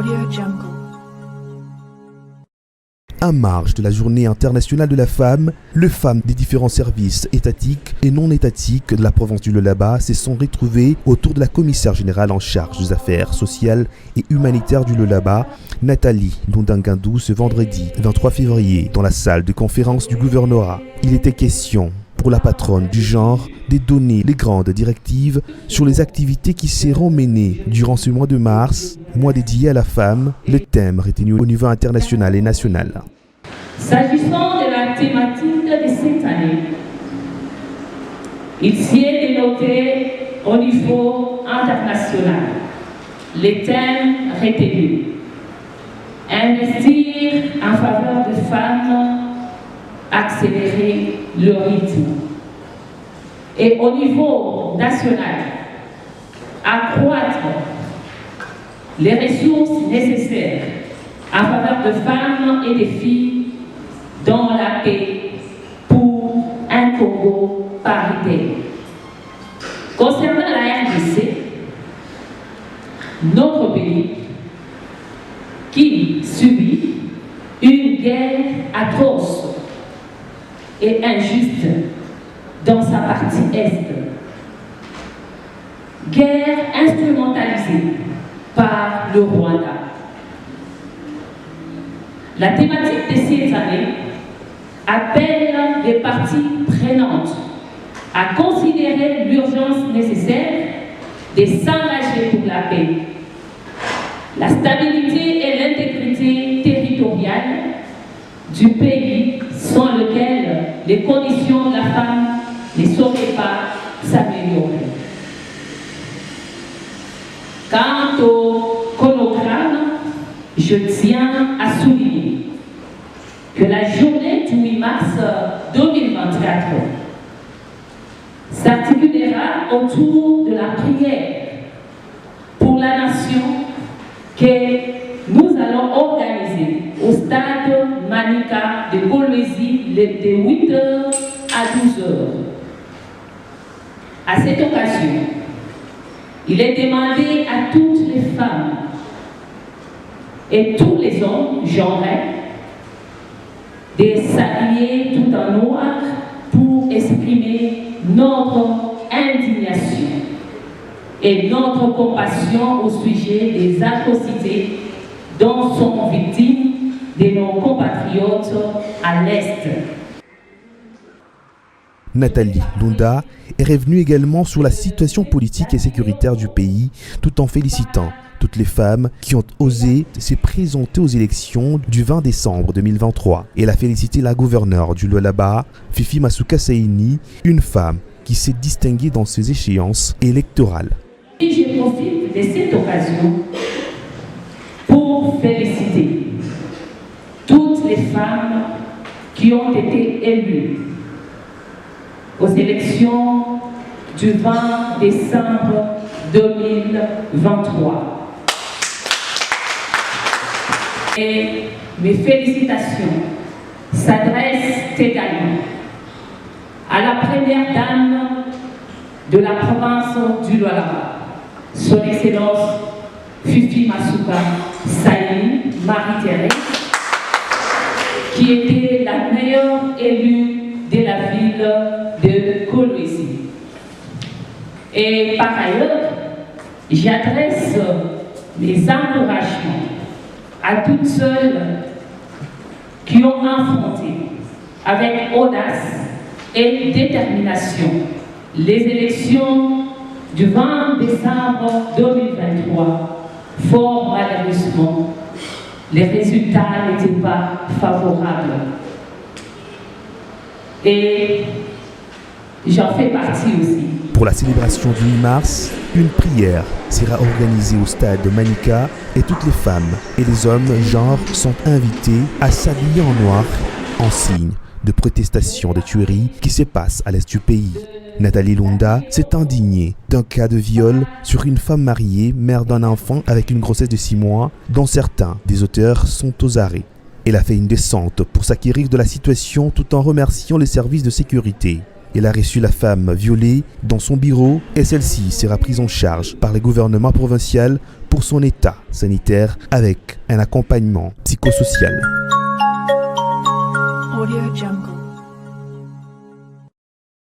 AudioJungle. En marge de la Journée internationale de la femme, les femmes des différents services étatiques et non étatiques de la province du Lualaba se sont retrouvées autour de la commissaire générale en charge des affaires sociales et humanitaires du Lualaba, Nathalie Ndundangandou, ce vendredi 23 février dans la salle de conférence du gouvernorat. Il était question pour la patronne du genre de donner les grandes directives sur les activités qui seront menées durant ce mois de mars, mois dédié à la femme, le thème retenu au niveau international et national. S'agissant de la thématique de cette année, il s'y est dénoté au niveau international les thèmes retenus. Investir en faveur des femmes, accélérer le rythme. Et au niveau national, accroître les ressources nécessaires en faveur de femmes et de filles dans la paix pour un Congo paritaire. Concernant la RDC, notre pays qui subit une guerre atroce et injuste dans sa partie est. Guerre instrumentalisée par le Rwanda. La thématique de cette année appelle les parties prenantes à considérer l'urgence nécessaire de s'engager pour la paix, la stabilité et l'intégrité territoriale du pays sans lequel les conditions de la femme ne sauraient pas s'améliorer. Quant au chronogramme, je tiens à souligner que la journée du 8 mars 2024 s'articulera autour de la prière pour la nation que nous allons organiser au stade Manika de Kolwezi de 8h à 12h. À cette occasion, il est demandé à toutes les femmes et tous les hommes genrés de s'habiller tout en noir pour exprimer notre indignation et notre compassion au sujet des atrocités dont sont victimes de nos compatriotes à l'Est. Nathalie Ndunda est revenue également sur la situation politique et sécuritaire du pays, tout en félicitant toutes les femmes qui ont osé se présenter aux élections du 20 décembre 2023. Elle a félicité la gouverneure du Lualaba, Fifi Masuka Saini, une femme qui s'est distinguée dans ces échéances électorales. Et je profite de cette occasion pour féliciter toutes les femmes qui ont été élues aux élections du 20 décembre 2023. Et mes félicitations s'adressent également à la première dame de la province du Lualaba, son Excellence Fifi Masuka Saini, Marie-Thérèse, qui était la meilleure élue de la ville de Kolwezi. Et par ailleurs, j'adresse mes encouragements à toutes celles qui ont affronté avec audace et détermination les élections du 20 décembre 2023. Fort malheureusement, les résultats n'étaient pas favorables. Et j'en fais partie aussi. Pour la célébration du 8 mars, une prière sera organisée au stade de Manika et toutes les femmes et les hommes genre sont invités à s'habiller en noir en signe de protestation des tueries qui se passent à l'est du pays. Nathalie Ndunda s'est indignée d'un cas de viol sur une femme mariée, mère d'un enfant avec une grossesse de 6 mois, dont certains des auteurs sont aux arrêts. Elle a fait une descente pour s'acquérir de la situation tout en remerciant les services de sécurité. Il a reçu la femme violée dans son bureau et celle-ci sera prise en charge par le gouvernement provincial pour son état sanitaire avec un accompagnement psychosocial. Audio Jungle.